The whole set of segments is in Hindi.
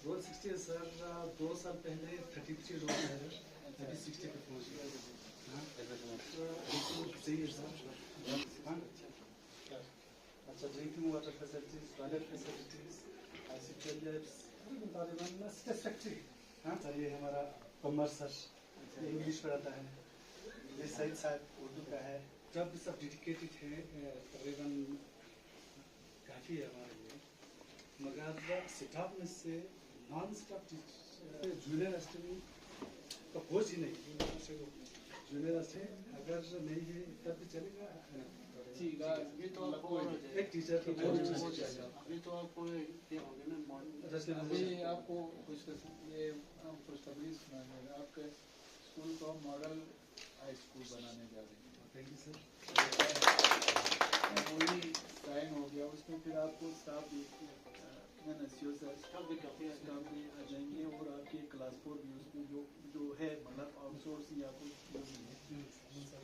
रोल 60 है सर, 2 साल पहले 33 रोल है, अभी 60 पे पहुंच गया। सही है सर। अच्छा, drinking water facilities, toilet facilities, ICT labs satisfactory. हाँ सर, ये हमारा कॉमर्स सर, ये इंग्लिश पढ़ाता है, ये सईद साहब उर्दू का है। जब सब डेडिकेटेड है, तकरीबन काफ़ी है हमारे लिए, मगर स्टाफ में से नॉन स्टाफ जूनियर असिस्टेंट का पोस्ट ही नहीं, जूनियर असिस्टेंट अगर नहीं है तब भी चलेगा। अभी तो आपको एक टीचर का अभी तो आपको ये हो गया ना, अभी आपको कुछ ये खुशखबरी सुनाने हैं, आपके स्कूल को मॉडल हाई स्कूल बनाने जा रहे हैं। Thank you sir. वही साइन हो गया, उसमें फिर आपको स्टाफ भी स्टाफ भी काफ़ी आ जाएंगे, और आपके क्लास 4 भी उसमें जो है मतलब आउटसोर्सिंग या कुछ जो भी है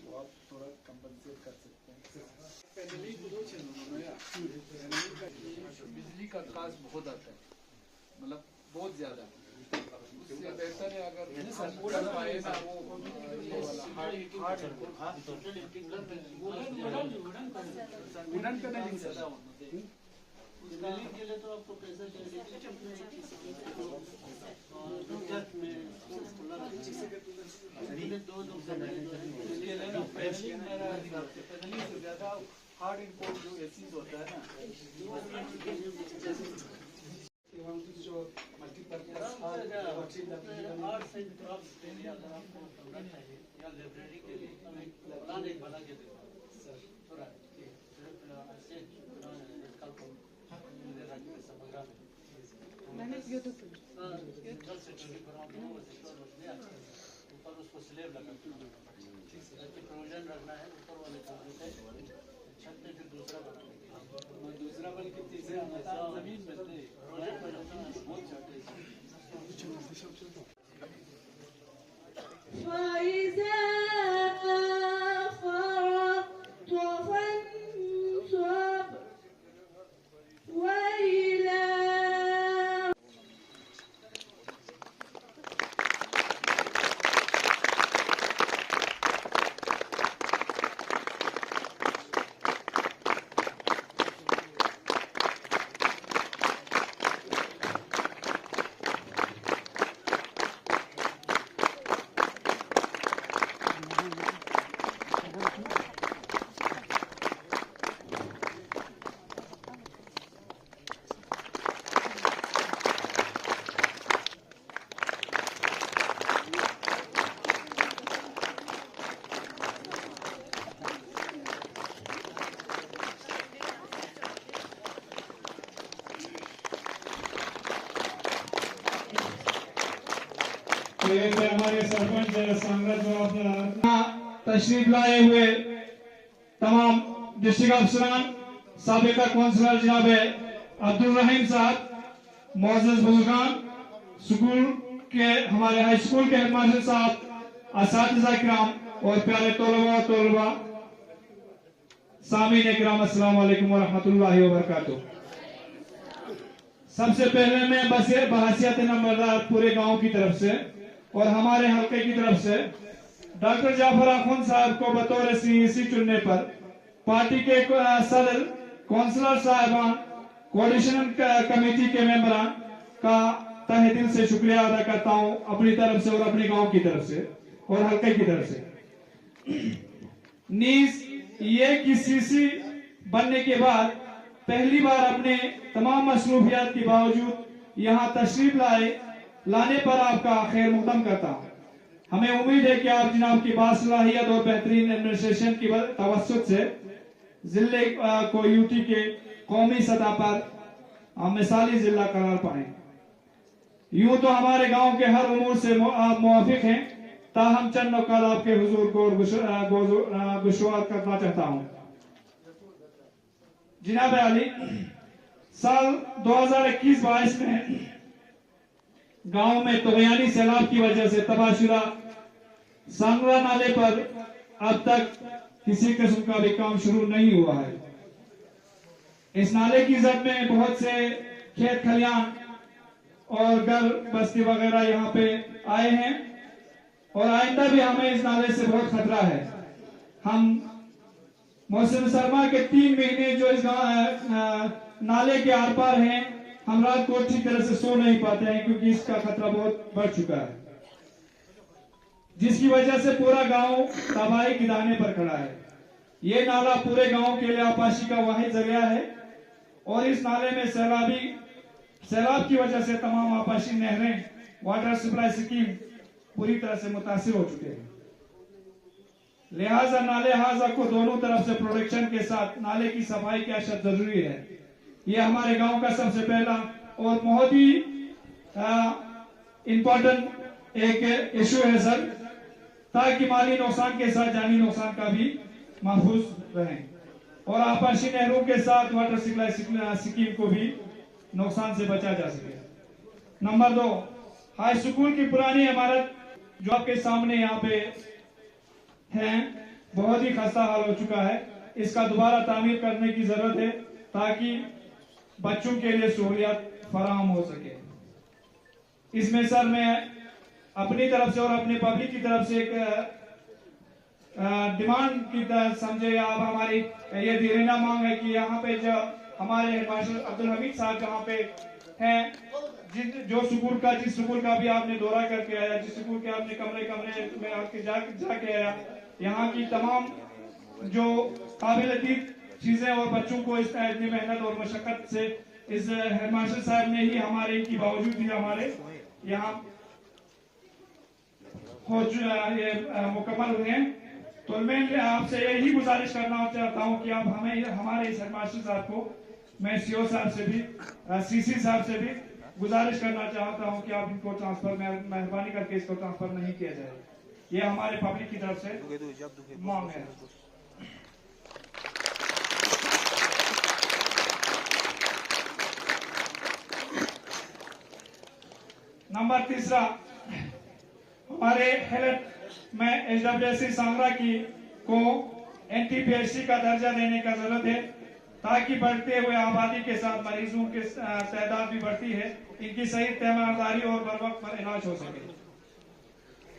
वो आप थोड़ा कंपनसेट कर सकते हैं। बिजली का कास्ट बहुत आता है, मतलब बहुत ज़्यादा, उससे बेहतर है अगर पूरा पाए ना वो वुडन पे नहीं लिख सकता के लिए तो आपको पैसा चाहिए, ज़्यादा हार्ड इम्पोर्ट जो एसीज होता है ना, जो मल्टीपर्पज लाइब्रेरी के लिए प्लान एक बना के देगा सर, थोड़ा मैंने ब्यूटीफुल ऊपर उसको स्लेब लगा प्रोविजन रखना है, ऊपर वाले कमरे पे छत पे फिर दूसरा बनाने के लिए, दूसरा बन के तीसरा जमीन में बहुत चाहते हैं। हमारे सरपंच तशरीफ लाए हुए तमाम डिस्ट्रिक्ट अफसरान, साबिका कौंसलर जनाब अब्दुल रहीम साहब, मोअज़्ज़ज़ बुजुर्गान, स्कूल के हमारे हाई स्कूल के हेडमास्टर साहब, असातिज़ा किराम और प्यारे तलबा सामीन किराम, अस्सलाम वालेकुम व रहमतुल्लाहि व बरकातुहू। सबसे पहले मैं बहसियत नंबरदार पूरे गांव की तरफ से और हमारे हल्के की तरफ से डॉक्टर जाफर आखुन साहब को बतौर सीईसी चुनने पर पार्टी के सदर, काउंसलर साहबान, कोऑर्डिनेशन कमेटी के मेंबरान का तहे दिल से शुक्रिया अदा करता हूं, अपनी तरफ से और अपने गांव की तरफ से और हल्के की तरफ से। नीज ये कि सीसी बनने के बाद पहली बार अपने तमाम मसरूफियात के बावजूद यहाँ तशरीफ लाने पर आपका खैर मुकदम करता हूँ। हमें उम्मीद है कि आप जनाब की बासलाहियत और बेहतरीन एडमिनिस्ट्रेशन की तवस्सुत से जिले को यूटी के कौमी सतह पर मिसाली जिला करार पाए। यूं तो हमारे गांव के हर उमूर से मुवाफिक हैं, ताहम चंद नुकात आपके हुजूर को गुशवार करना चाहता हूं। जनाब अली, साल 2021-22 में गांव में तोगयानी सैलाब की वजह से तबाहशुदा सांगरा नाले पर अब तक किसी किस्म का भी काम शुरू नहीं हुआ है। इस नाले की जद में बहुत से खेत खलियान और घर बस्ती वगैरह यहाँ पे आए हैं और आइंदा भी हमें इस नाले से बहुत खतरा है। हम मौसम सरमा के 3 महीने जो इस नाले के आर पार हैं, हम रात को अच्छी तरह से सो नहीं पाते हैं क्योंकि इसका खतरा बहुत बढ़ चुका है, जिसकी वजह से पूरा गांव तबाही के दाने पर खड़ा है। ये नाला पूरे गांव के लिए आपाशी का वाहिद जरिया है और इस नाले में सैलाब की वजह से तमाम आपाशी नहरें, वाटर सप्लाई स्कीम पूरी तरह से मुतासिर हो चुके हैं। लिहाजा नाले हाजा को दोनों तरफ से प्रोटेक्शन के साथ नाले की सफाई की अशद जरूरी है। यह हमारे गांव का सबसे पहला और बहुत ही इंपॉर्टेंट एक इशू है सर, ताकि माली नुकसान के साथ जानी नुकसान का भी महफूज रहे और आपाशी नहरों के साथ वाटर सप्लाई स्कीम को भी नुकसान से बचा जा सके। नंबर 2, हाई स्कूल की पुरानी इमारत जो आपके सामने यहाँ पे है बहुत ही खस्ता हाल हो चुका है। इसका दोबारा तामीर करने की जरूरत है ताकि बच्चों के लिए सहूलियत फराहम हो सके। इसमें सर मैं अपनी तरफ से और अपने पब्लिक की तरफ से एक डिमांड की तरह समझे आप हमारी ये दीवाना मांग है कि यहाँ पे जो हमारे मास्टर अब्दुल हमीद साहब जहाँ पे हैं, जिस स्कूल का भी आपने दौरा करके आया, जिस स्कूल के आपने कमरे में आपके जाके आया, यहाँ की तमाम जो काबिल चीजें और बच्चों को इस इतनी मेहनत और मशक्कत से इस हेडमास्टर साहब ने ही हमारे इनकी बावजूद भी हमारे यहाँ मुकम्मल हुए हैं। तो मैं आपसे यही गुजारिश करना चाहता हूँ कि आप हमें हमारे इस हेडमास्टर साहब को, मैं सीओ साहब से भी, सीसी साहब से भी गुजारिश करना चाहता हूँ कि आप इनको ट्रांसफर मेहरबानी करके इसको ट्रांसफर नहीं किया जाए। ये हमारे पब्लिक की तरफ से मांग है। नंबर 3, हमारे हेल्थ में HWSC सांगरा को NTPHC का दर्जा देने का जरूरत है ताकि बढ़ते हुए आबादी के साथ मरीजों की तादाद भी बढ़ती है, इनकी सही तीमारदारी और बर वक्त पर इलाज हो सके।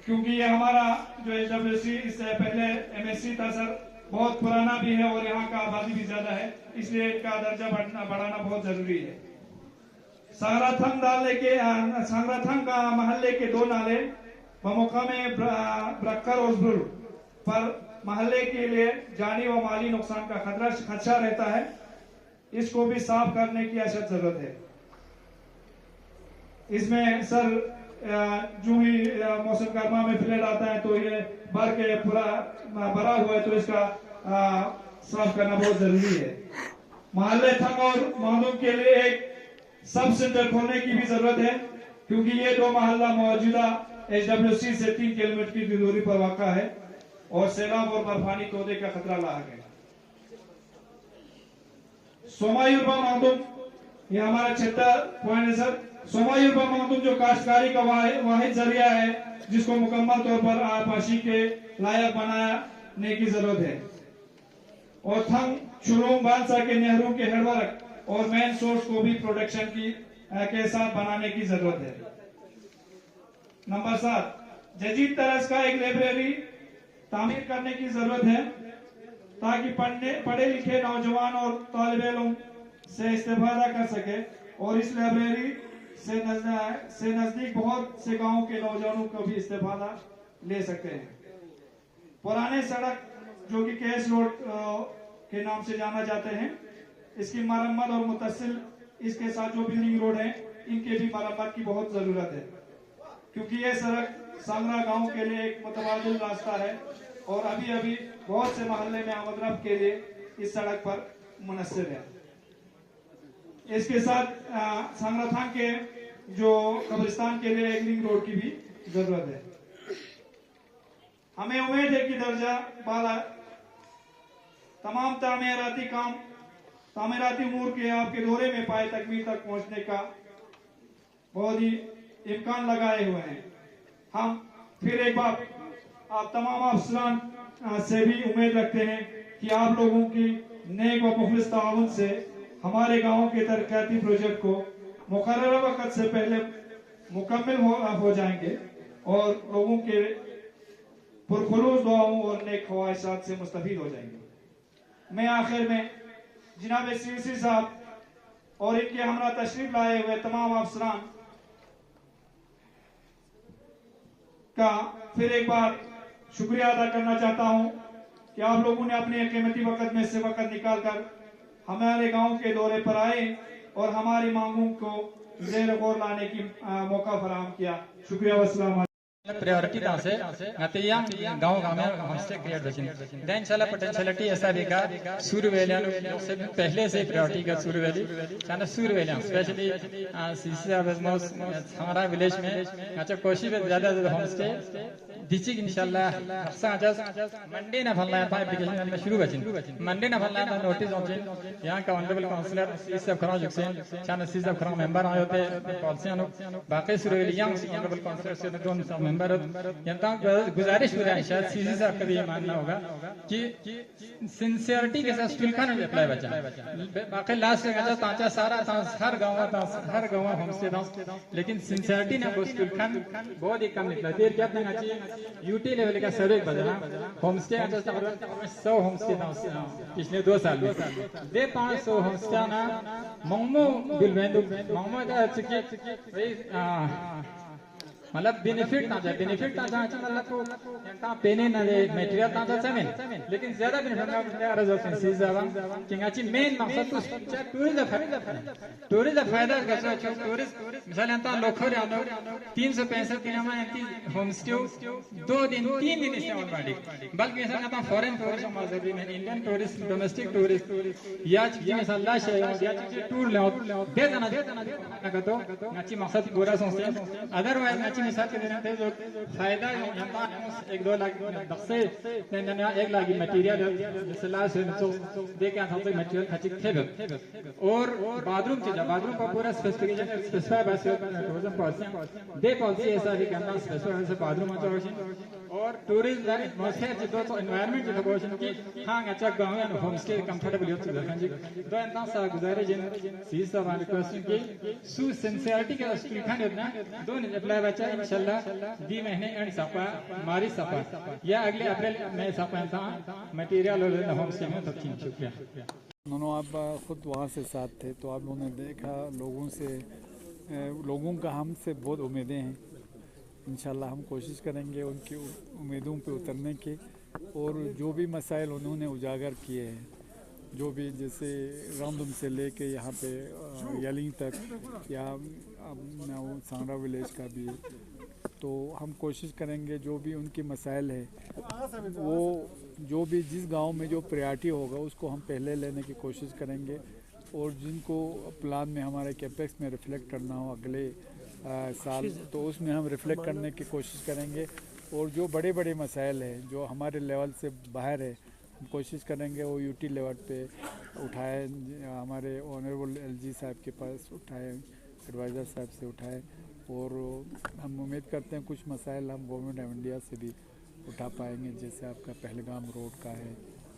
क्योंकि ये हमारा जो HWSC इससे पहले MSC था सर, बहुत पुराना भी है और यहाँ का आबादी भी ज्यादा है, इसलिए इनका दर्जा बढ़ाना बहुत जरूरी है। सांगराथंग का महल्ले के 2 नाले बमुकामे ब्रक्कर और ब्रुल पर महल्ले के लिए जानी व माली नुकसान का खदशा रहता है, इसको भी साफ करने की अशद जरूरत है। इसमें सर जो ही मौसम गर्मा में फ्लड आता है तो ये भर के पूरा भरा हुआ है, तो इसका साफ करना बहुत जरूरी है। महल्ले थंग और महदूम के लिए एक सब सेंटर खोलने की भी जरूरत है क्योंकि ये 2 मोहल्ला मौजूदा HWSC से 3 किलोमीटर की दूरी पर वाक़ा है और सैलाब और बर्फानी तोदे का खतरा लाक है। सोमायुर्बा महदूम, ये हमारा 6 पॉइंट है सर। सोमायुर्बा महदूम जो काश्तकारी का वाहिद जरिया है जिसको मुकम्मल तौर पर आपाशी के लायक बनाने की जरूरत है और थंग चुलूम बांसा के नहरों के हेडवर्क और मेन सोर्स को भी प्रोटेक्शन के साथ बनाने की जरूरत है। नंबर 7, जदीद तरह का एक लाइब्रेरी तामीर करने की जरूरत है ताकि पढ़े लिखे नौजवान और तालिब इल्म से इस्तेफादा कर सके और इस लाइब्रेरी से नजदीक बहुत से गांवों के नौजवानों को भी इस्तेफादा ले सकते हैं। पुराने सड़क जो कि केस रोड के नाम से जाना जाते हैं, इसकी मरम्मत और मुतसिल इसके साथ जो बिल्डिंग रोड है इनके भी मरम्मत की बहुत जरूरत है क्योंकि ये सड़क सांगरा गांव के लिए एक मुतबादिल रास्ता है और अभी बहुत से मोहल्ले में आमदरफ्त के लिए इस सड़क पर मुनस्सिर है। इसके साथ सांगराथांग के जो कब्रिस्तान के लिए एक लिंक रोड की भी जरूरत है। हमें उम्मीद है कि दर्जा बाला तमाम तामीराती काम तामीराती उमूर के आपके दौरे में पाए तकमील तक पहुंचने का बहुत ही इम्कान लगाए हुए हैं। हम फिर एक बार आप तमाम अफसरान से भी उम्मीद रखते हैं कि आप लोगों की नेक व मुखलिस ताउन से हमारे गाँव के तरक्याती प्रोजेक्ट को मुकर्रर वक्त से पहले मुकम्मल हो जाएंगे और लोगों के पुरखुलूस दुआओं और नेक ख्वाहिशात से मुस्तफीद हो जाएंगे। मैं आखिर में जनाब सीसी साहब और इनके हमरा तशरीफ लाए हुए तमाम अफसरान का फिर एक बार शुक्रिया अदा करना चाहता हूं कि आप लोगों ने अपने कीमती वक्त में से वक्त निकालकर हमारे गांव के दौरे पर आए और हमारी मांगों को ज़ेर गौर लाने की मौका फराहम किया। शुक्रिया वस्सलाम। प्रायोरिटी से नतीया गांव में होमस्टे क्रिएट बचिन देन चला पोटेंशियलिटी ऐसा भी का सूर्य वेलियन से पहले से प्रायोरिटी का सूर्य वैली चाहे सूर्य वेलियन स्पेशली सीसी अवेजमोस हमारा विलेज में अच्छा कोशिश में ज्यादा होमस्टे दिची इंशाल्लाह साजा मंडे ना फलना है एप्लीकेशन में शुरू बचिन मंडे ना फलना है नोटिस ऑप्शन यहां का ऑनरेबल काउंसलर इस सब खरा जुक से चाहे सीसी सब खरा मेंबर आए होते पॉलिसी अनु बाकी सूर्य वेलियन ऑनरेबल काउंसलर से दोनों सब मेंबर जनता गुजारिश हो रहा है शायद सीसी साहब का भी ये मानना होगा कि सिंसियरिटी के साथ स्टूल खान अप्लाई बचा बाकी लास्ट में बचा तांचा सारा हर गांव होमस्टे था लेकिन सिंसियरिटी ने वो स्टूल खान बहुत ही कम निकला देर क्या अपना चाहिए यूटी लेवल का सर्वे बदला होमस्टे 100 होमस्टे था पिछले 2 साल में दे 500 होमस्टे ना मोमो बिलवेंदु मोमो का चुकी मतलब बेनिफिट ना जाए मतलब को यंता पेने ना दे मटेरियल ना जाए सेवन लेकिन ज्यादा बेनिफिट ना रिजल्ट से ज्यादा किंगाची मेन मकसद तो टूरिज्म फायदा कैसे अच्छा टूरिस्ट मिसाल यंता लोखर आनो 365 दिन में यंती होम स्टे 2 दिन 3 दिन से ऑन बाडी बल्कि ऐसा यंता फॉरेन टूरिस्ट मौजूद में इंडियन टूरिस्ट डोमेस्टिक टूरिस्ट या चीज मिसाल ला शे या चीज टूर ले दे ना तो नाची मकसद पूरा सोचते अदरवाइज मिसाल के देना थे जो फायदा यहाँ 1-2 लाख दसे 1 लाख मटेरियल जैसे लास्ट दे के हम मटेरियल खर्च थे और बाथरूम चीज बाथरूम का पूरा स्पेसिफिकेशन स्पेसिफाई बस टूरिज्म पॉलिसी दे पॉलिसी ऐसा भी करना स्पेसिफाई से बाथरूम अच्छा और टूरिज्म एटमॉस्फेयर जो तो एनवायरनमेंट जो क्वेश्चन की हां अच्छा गांव में होम स्टे कंफर्टेबल होती है जी दो अंता सा गुजारे जिन सीज का वाले क्वेश्चन की सु सिंसियरिटी का स्टूल खान ना दोनों अप्लाई बचा इंशाल्लाह 2 महीने एंड सपा मारी सपा या अगले अप्रैल में सपा था मटेरियल और होम स्टे में तो ठीक शुक्रिया। दोनों आप खुद वहाँ से साथ थे तो आप लोगों ने देखा लोगों का हमसे बहुत उम्मीदें हैं। इंशाल्लाह हम कोशिश करेंगे उनकी उम्मीदों पे उतरने के और जो भी मसाइल उन्होंने उजागर किए हैं जो भी जैसे रामदुम से लेके यहाँ पे यलिंग तक या सांगरा विलेज का भी तो हम कोशिश करेंगे जो भी उनकी मसाइल है वो जो भी जिस गांव में जो प्रायोरिटी होगा उसको हम पहले लेने की कोशिश करेंगे और जिनको प्लान में हमारे कैपेक्स में रिफ्लेक्ट करना हो अगले साल तो उसमें हम रिफ्लेक्ट करने की कोशिश करेंगे और जो बड़े बड़े मसाइल हैं जो हमारे लेवल से बाहर है हम कोशिश करेंगे वो यूटी लेवल पे उठाए हमारे ऑनरेबल एलजी साहब के पास उठाए एडवाइज़र साहब से उठाए और हम उम्मीद करते हैं कुछ मसाइल हम गवर्नमेंट ऑफ इंडिया से भी उठा पाएंगे जैसे आपका पहलगाम रोड का है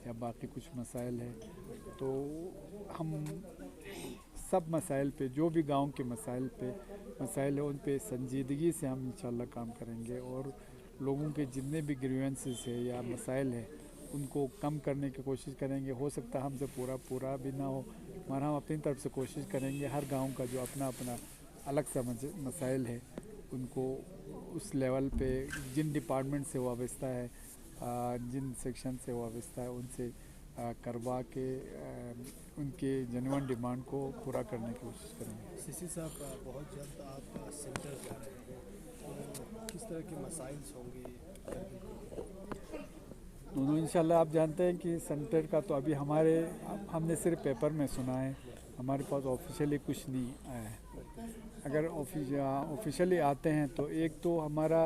या बाकी कुछ मसाइल है तो हम सब मसाइल पे जो भी गांव के मसाइल है उन पे संजीदगी से हम इंशाल्लाह काम करेंगे और लोगों के जितने भी ग्रीवेंसेस है या मसाइल है उनको कम करने की कोशिश करेंगे। हो सकता है हमसे पूरा भी ना हो मगर हम अपनी तरफ से कोशिश करेंगे हर गांव का जो अपना अलग सा मसाइल है उनको उस लेवल पे जिन डिपार्टमेंट से वाबस्ता है जिन सेक्शन से वाबस्ता है उनसे करवा के उनके जेन्युइन डिमांड को पूरा करने की कोशिश करेंगे। सीसी साहब बहुत जल्द आप सेंटर जा रहे हैं तो किस तरह के मसाइल होंगे दोनों इंशाल्लाह आप जानते हैं कि सेंटर का तो अभी हमने सिर्फ पेपर में सुना है हमारे पास ऑफिशियली कुछ नहीं आया है। अगर ऑफिशियली आते हैं तो एक तो हमारा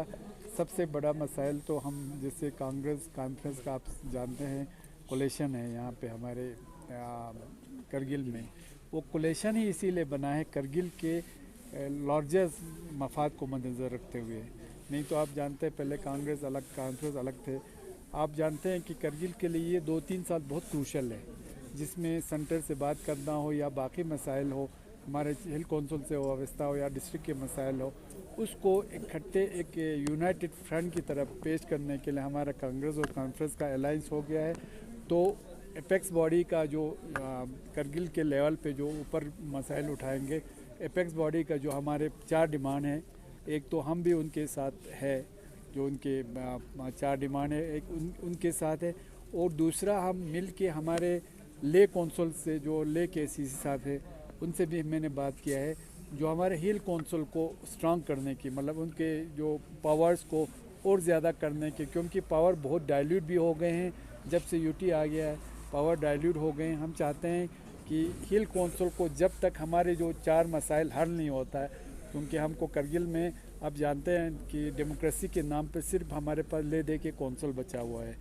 सबसे बड़ा मसाइल तो हम जैसे कांग्रेस कॉन्फ्रेंस का आप जानते हैं कोलेशन है यहाँ पे हमारे करगिल में, वो कोलेशन ही इसीलिए बना है करगिल के लार्जेस्ट मफाद को मद्देनज़र रखते हुए। नहीं तो आप जानते हैं पहले कांग्रेस अलग थे। आप जानते हैं कि करगिल के लिए ये 2-3 साल बहुत क्रूशल है, जिसमें सेंटर से बात करना हो या बाकी मसाइल हो, हमारे हिल कौंसिल से हो, अवस्था हो या डिस्ट्रिक्ट के मसाइल हो, उसको इकट्ठे एक यूनाइटेड फ्रंट की तरफ पेश करने के लिए हमारा कांग्रेस और कॉन्फ्रेंस का अलायंस हो गया है। तो एपेक्स बॉडी का जो करगिल के लेवल पे जो ऊपर मसाइल उठाएंगे, एपेक्स बॉडी का जो हमारे 4 डिमांड हैं, एक तो हम भी उनके साथ है, जो उनके 4 डिमांड है, एक उनके साथ है, और दूसरा हम मिल के हमारे ले कौंसिल से जो ले के सी साथ है उनसे भी मैंने बात किया है, जो हमारे हिल कौंसिल को स्ट्रांग करने की, मतलब उनके जो पावर्स को और ज़्यादा करने के, क्योंकि पावर बहुत डाइल्यूट भी हो गए हैं जब से यूटी आ गया है, पावर डाइल्यूट हो गए हैं। हम चाहते हैं कि हिल कौंसिल को जब तक हमारे जो 4 मसाइल हल नहीं होता है, क्योंकि हमको करगिल में आप जानते हैं कि डेमोक्रेसी के नाम पे सिर्फ हमारे पास ले दे के कौंसिल बचा हुआ है,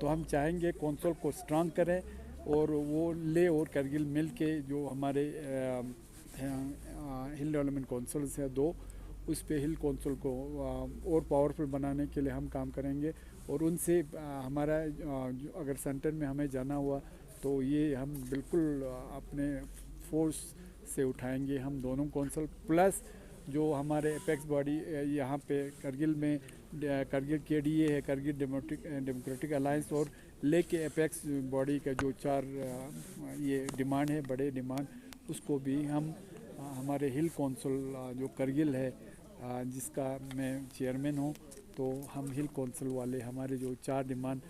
तो हम चाहेंगे कौंसिल को स्ट्रांग करें और वो ले और करगिल मिल के जो हमारे हिल डेवलपमेंट कौंसिल है 2, उस पे हिल कौंसिल को और पावरफुल बनाने के लिए हम काम करेंगे। और उनसे हमारा अगर सेंटर में हमें जाना हुआ तो ये हम बिल्कुल अपने फोर्स से उठाएंगे, हम दोनों कौंसिल प्लस जो हमारे एपेक्स बॉडी यहाँ पे करगिल में करगिल KDA है, करगिल डेमोक्रेटिक अलायंस, और लेके एपेक्स बॉडी का जो 4 ये डिमांड है, बड़े डिमांड, उसको भी हम हमारे हिल कौंसिल जो करगिल है जिसका मैं चेयरमैन हूँ, तो हम हिल कौंसिल वाले हमारे जो 4 डिमांड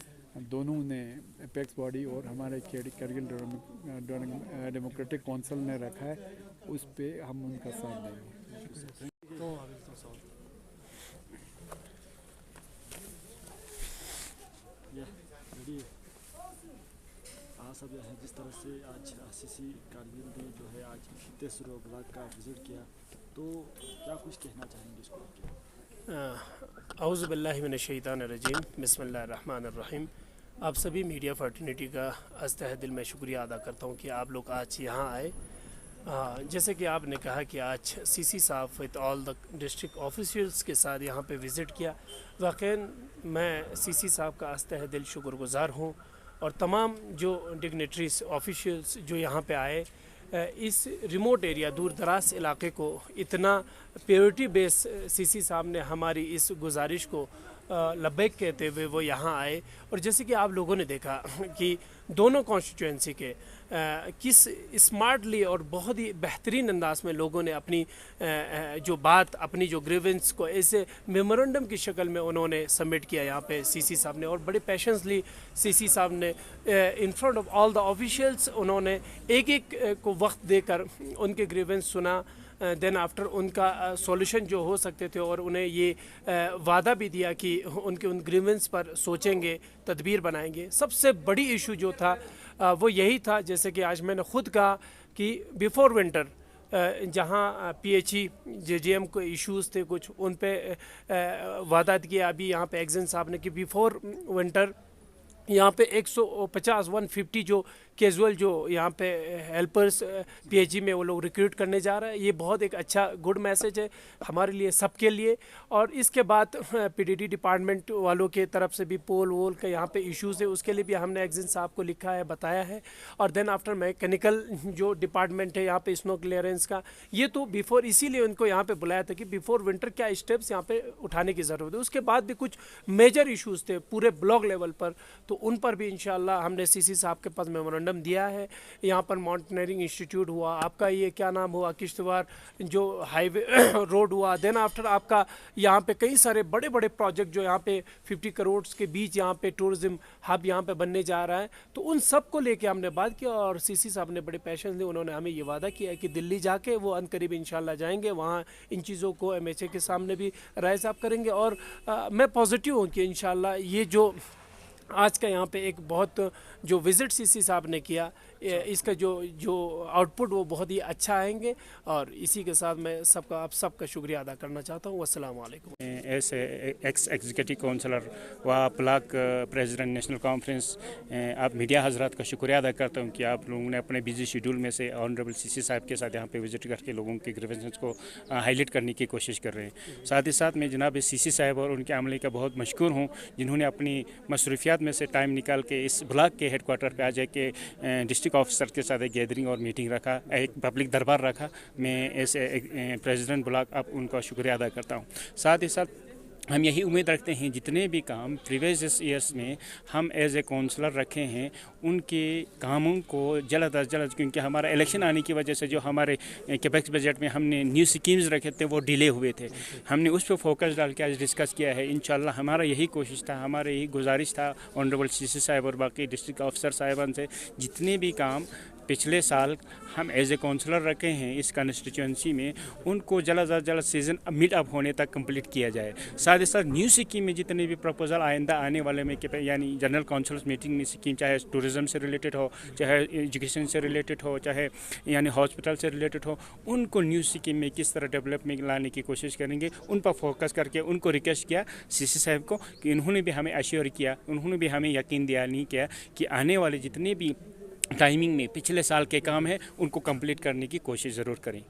दोनों ने एपेक्स बॉडी और हमारे करगिल डेमोक्रेटिक कौंसिल ने रखा है, उस पे हम उनका साथ देंगे। सब है जिस तरह से आज CC कारगिल ने जो है आज 23 ब्लॉक का विजिट किया, तो क्या कुछ कहना चाहेंगे इसको? औज़ु बिल्लाहि मिनश शैतानिर रजीम, बिस्मिल्लाहिर रहमानिर रहीम। आप सभी मीडिया फर्टिनिटी का तहे दिल में शुक्रिया अदा करता हूँ कि आप लोग आज यहाँ आए। जैसे कि आपने कहा कि आज CC साहब with all the district officials के साथ यहाँ पे विज़िट किया। वाक़ईन मैं CC साहब का तहे दिल शुक्रगुज़ार हूँ, और तमाम जो डिग्नेटरीज ऑफिशियल्स जो यहाँ पे आए, इस रिमोट एरिया दूर दराज इलाके को इतना प्रायोरिटी बेस CC साहब ने हमारी इस गुजारिश को लब्बैक कहते हुए वो यहाँ आए। और जैसे कि आप लोगों ने देखा कि दोनों कॉन्स्टिट्यूएंसी के किस स्मार्टली और बहुत ही बेहतरीन अंदाज में लोगों ने अपनी जो बात, अपनी जो ग्रीवेंस को ऐसे मेमोरेंडम की शक्ल में उन्होंने सबमिट किया यहाँ पे CC साहब ने, और बड़े पेशेंसली CC साहब ने in front of all the officials उन्होंने एक एक को वक्त देकर उनके ग्रीवेंस सुना। देन आफ्टर उनका सॉल्यूशन जो हो सकते थे, और उन्हें ये वादा भी दिया कि उनके उन ग्रीवेंस पर सोचेंगे, तदबीर बनाएंगे। सबसे बड़ी इशू जो था वो यही था, जैसे कि आज मैंने ख़ुद कहा कि बिफोर विंटर जहाँ PHE JJM को इश्यूज़ थे कुछ, उन पे वादा किया अभी यहाँ पे एग्जन साहब ने कि बिफोर विंटर यहाँ पे 150-150 जो कैजुअल जो यहाँ पे हेल्पर्स PHE में वो लोग रिक्रूट करने जा रहा है। ये बहुत एक अच्छा गुड मैसेज है हमारे लिए, सबके लिए। और इसके बाद PDD डिपार्टमेंट वालों के तरफ से भी पोल वोल का यहाँ पे इश्यूज़ है, उसके लिए भी हमने एग्जन साहब को लिखा है, बताया है। और देन आफ्टर मैकेनिकल जो डिपार्टमेंट है यहाँ पे स्नो क्लियरेंस का, ये तो बिफोर इसीलिए उनको यहाँ पे बुलाया था कि बिफोर विंटर क्या स्टेप्स यहाँ पे उठाने की ज़रूरत है। उसके बाद भी कुछ मेजर इशूज़ थे पूरे ब्लॉक लेवल पर, तो उन पर भी इंशाल्लाह हमने CC साहब के पास मेमोरेंडम दिया है। यहाँ पर माउंटेनियरिंग इंस्टीट्यूट हुआ, आपका ये क्या नाम हुआ, किश्तवाड़ जो हाईवे रोड हुआ। देन आफ्टर आपका यहाँ पे कई सारे बड़े बड़े प्रोजेक्ट जो यहाँ पे 50 करोड़ के बीच यहाँ पे टूरिज्म हब यहाँ पे बनने जा रहा है, तो उन सब को लेके हमने बात किया। और CC साहब ने बड़े पैशन से उन्होंने हमें ये वादा किया है कि दिल्ली जाके वो अनकरीब इंशाल्लाह जाएंगे, वहाँ इन चीज़ों को MHA के सामने भी राय साहब करेंगे। और मैं पॉजिटिव हूँ कि इंशाल्लाह ये जो आज का यहाँ पे एक बहुत जो विज़िट CC साहब ने किया, इसका जो आउटपुट वो बहुत ही अच्छा आएंगे। और इसी के साथ मैं आप सबका शुक्रिया अदा करना चाहता हूँ। अस्सलाम वालेकुम। एस एक्स एग्जीक्यूटिव काउंसलर व ब्लॉक प्रेसिडेंट नेशनल कॉन्फ्रेंस, आप मीडिया हजरात का शुक्रिया अदा करता हूँ कि आप लोगों ने अपने बिजी शेड्यूल में से ऑनरेबल सीसी साहब के साथ यहाँ पे विजिट करके लोगों के ग्रीवेंसेस को हाईलाइट करने की कोशिश कर रहे हैं। साथ ही साथ मैं जनाब सीसी साहब और उनके अमले का बहुत मशकूर हूँ, जिन्होंने अपनी मसरूफियात में से टाइम निकाल के इस ब्लॉक के हेडक्वार्टर पे आ जाके डिस्ट्रिक्ट ऑफिसर के साथ एक गैदरिंग और मीटिंग रखा, एक पब्लिक दरबार रखा। मैं ऐसे प्रेसिडेंट ब्लॉक आप उनका शुक्रिया अदा करता हूँ। साथ ही साथ हम यही उम्मीद रखते हैं जितने भी काम प्रीवियस ईयर्स में हम एज ए काउंसलर रखे हैं उनके कामों को जल्द अज जल्द, क्योंकि हमारा इलेक्शन आने की वजह से जो हमारे कैपेक्स बजट में हमने न्यू स्कीम्स रखे थे वो डिले हुए थे, हमने उस पर फोकस डाल के आज डिस्कस किया है। इंशाल्लाह हमारा यही कोशिश था, हमारा यही गुजारिश था ऑनरेबल सीसी साहब और बाकी डिस्ट्रिक्ट ऑफिसर साहिबान से, जितने भी काम पिछले साल हम एज ए काउंसलर रखे हैं इस कॉन्स्टिट्यूंसी में उनको जल्द अज जल्द सीज़न मिड अप होने तक कंप्लीट किया जाए। साथ ही साथ न्यू स्कीम में जितने भी प्रपोजल आइंदा आने वाले में यानी जनरल काउंसिल्स मीटिंग में स्कीम, चाहे टूरिज़्म से रिलेटेड हो, चाहे एजुकेशन से रिलेटेड हो, चाहे यानी हॉस्पिटल से रिलेटेड हो, उनको न्यू स्कीम में किस तरह डेवलपमेंट लाने की कोशिश करेंगे, उन पर फोकस करके उनको रिक्वेस्ट किया सीसी साहब को कि उन्होंने भी हमें अश्योर किया, उन्होंने भी हमें यकीन दिया नहीं किया कि आने वाले जितने भी टाइमिंग में पिछले साल के काम है उनको कंप्लीट करने की कोशिश ज़रूर करें।